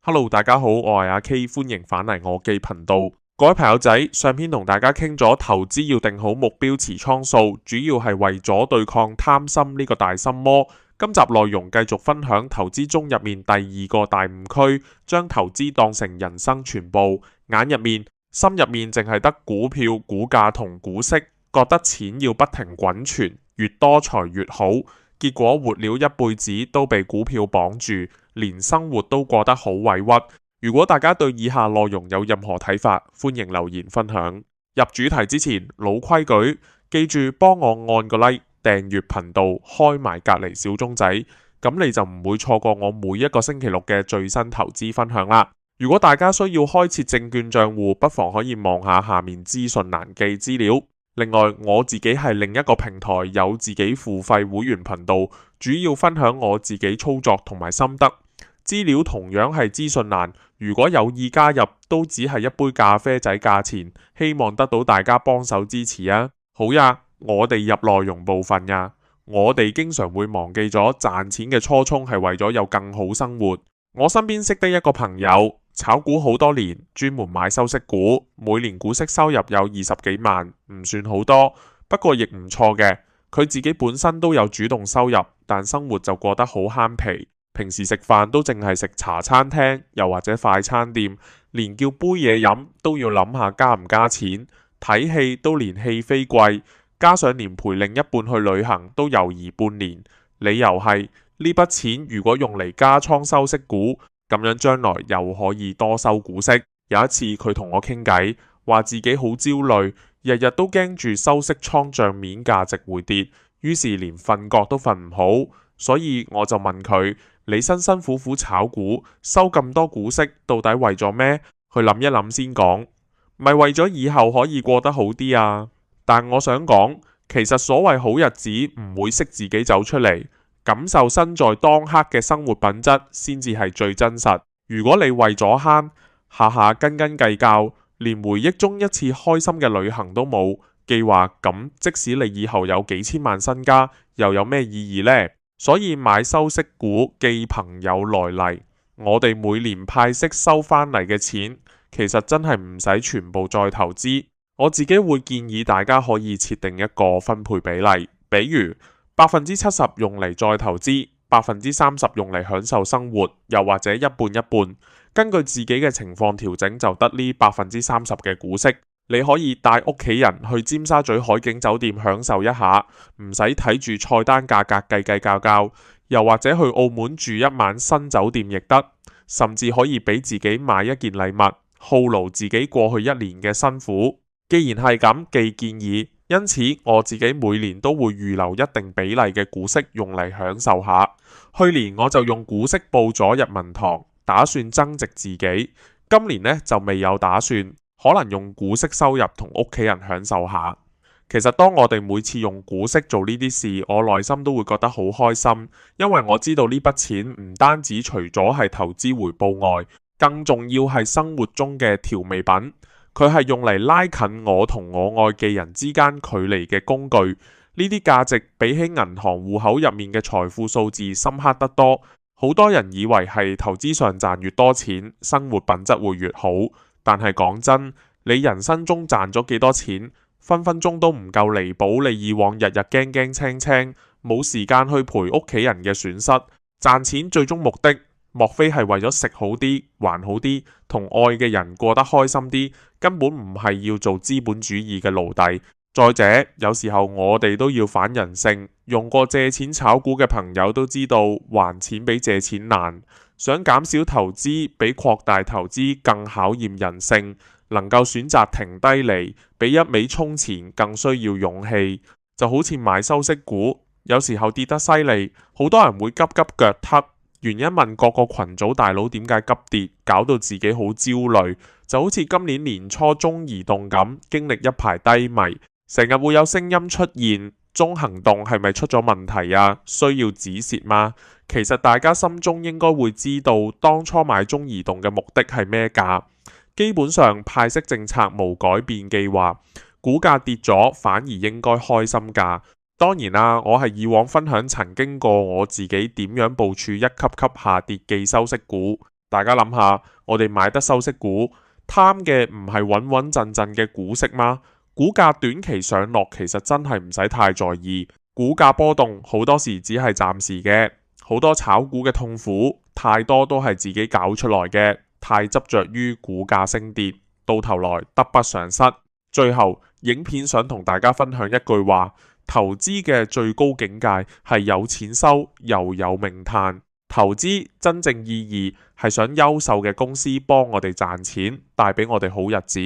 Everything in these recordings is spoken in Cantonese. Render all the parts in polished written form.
Hello，大家好，我係阿 K，歡迎返嚟我記頻道。各位朋友仔，上篇同大家傾咗投資要定好目標持倉數，主要係為咗對抗貪心呢個大心魔。今集內容繼續分享投資中入面第二個大誤區，將投資當成人生全部，眼入面、心入面淨係得股票、股價同股息，覺得錢要不停滾存，越多才越好。結果活了一輩子都被股票綁住，連生活都過得好委屈。如果大家對以下內容有任何睇法，歡迎留言分享。入主題之前，老規矩，記住幫我按個 like、訂閱頻道、開埋隔離小鐘仔，咁你就唔會錯過我每一個星期六嘅最新投資分享啦。如果大家需要開設證券賬戶，不妨可以望下下面資訊欄記資料。另外，我自己係另一個平台有自己付費會員頻道，主要分享我自己操作同埋心得。資料同樣係資訊欄，如果有意加入，都只係一杯咖啡仔價錢，希望得到大家幫手支持啊！好呀，我哋入內容部分呀。我哋經常會忘記咗賺錢嘅初衷係為咗有更好生活。我身邊識得一個朋友，炒股好多年，專門買收息股，每年股息收入有20幾萬，唔算好多，不過亦唔錯嘅。佢自己本身都有主動收入，但生活就過得好慳皮。平時食飯都淨係食茶餐廳，又或者快餐店，連叫杯嘢飲都要諗下加唔加錢。睇戲都連戲飛貴，加上連陪另一半去旅行都猶豫半年。理由係呢筆錢如果用嚟加倉收息股，咁樣將來又可以多收股息。有一次佢同我傾偈，話自己好焦慮，日日都驚住收息倉賬面價值會跌，於是連瞓覺都瞓唔好。所以我就問佢：你辛辛苦苦炒股，收咁多股息，到底為咗咩？去諗一諗先講，咪為咗以後可以過得好啲啊！但我想講，其實所謂好日子唔會識自己走出嚟，感受身在當刻嘅生活品質先至係最真實。如果你為咗慳，下下斤斤計較，連回憶中一次開心嘅旅行都冇，計劃咁，即使你以後有幾千萬身家，又有咩意義呢？所以買收息股寄朋友來嚟，我哋每年派息收返嚟嘅錢，其實真係唔使全部再投資。我自己會建議大家可以設定一個分配比例，比如70%用嚟再投資，30%用嚟享受生活，又或者一半一半，根據自己嘅情況調整，就得呢30%嘅股息。你可以帶屋企人去尖沙咀海景酒店享受一下，唔使睇住菜單價格計計較較，又或者去澳門住一晚新酒店亦得，甚至可以俾自己買一件禮物，犒勞自己過去一年嘅辛苦。既然係咁，既建議，因此我自己每年都會預留一定比例嘅股息用嚟享受下。去年我就用股息報咗入文堂，打算增值自己。今年呢就未有打算。可能用股息收入同屋企人享受下。其實當我哋每次用股息做呢啲事，我內心都會覺得好開心，因為我知道呢筆錢唔單止除咗係投資回報外，更重要係生活中嘅調味品。佢係用嚟拉近我同我愛嘅人之間距離嘅工具。呢啲價值比起銀行戶口入面嘅財富數字深刻得多。好多人以為係投資上賺越多錢，生活品質會越好。但係講真，你人生中賺咗幾多錢，分分鐘都唔夠彌補你以往日日驚驚青青，冇時間去陪屋企人嘅損失。賺錢最終目的，莫非係為咗食好啲、還好啲，同愛嘅人過得開心啲？根本唔係要做資本主義嘅奴隸。再者，有時候我哋都要反人性。用過借錢炒股嘅朋友都知道，還錢比借錢難。想減少投資，比擴大投資更考驗人性。能夠選擇停低嚟，比一味衝前更需要勇氣。就好似買收息股，有時候跌得犀利，好多人會急急腳撻。原因問各個群組大佬點解急跌，搞到自己好焦慮。就好似今年年初中移動咁，經歷一排低迷，成日會有聲音出現，中行動係咪出咗問題啊？需要止蝕嗎？其實大家心中應該會知道，當初買中移動嘅目的係咩價？基本上派息政策無改變計劃，股價跌咗反而應該開心價。當然啦，我係以往分享曾經過我自己點樣部署一級級下跌嘅收息股。大家諗下，我哋買得收息股，貪嘅唔係穩穩陣陣嘅股息嗎？股價短期上落其實真係唔使太在意，股價波動好多時只係暫時嘅，好多炒股嘅痛苦太多都係自己搞出來嘅，太執着於股價升跌，到頭來得不償失。最後，影片想同大家分享一句話：投資嘅最高境界係有錢收又有名嘆。投資真正意義係想優秀嘅公司幫我哋賺錢，帶俾我哋好日子，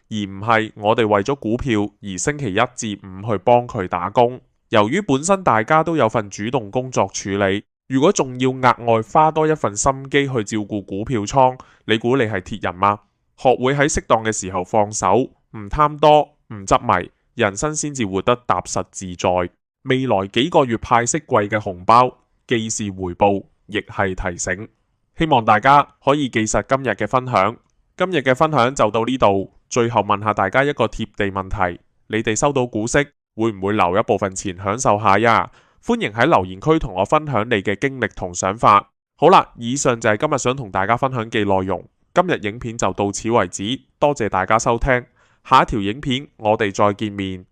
而唔係我哋為咗股票而星期一至五去幫佢打工。由於本身大家都有份主動工作處理，如果仲要額外花多一份心機去照顧股票倉，你估你係鐵人嗎？學會喺適當嘅時候放手，唔貪多，唔執迷，人生先至活得踏實自在。未來幾個月派息季嘅紅包，既是回報，亦係提醒。希望大家可以記實今日嘅分享。今日嘅分享就到呢度。最後問下大家一個貼地問題：你哋收到股息會唔會留一部分錢享受下呀？歡迎喺留言區同我分享你嘅經歷同想法。好啦，以上就係今日想同大家分享嘅內容。今日影片就到此為止，多謝大家收聽。下一條影片我哋再見面。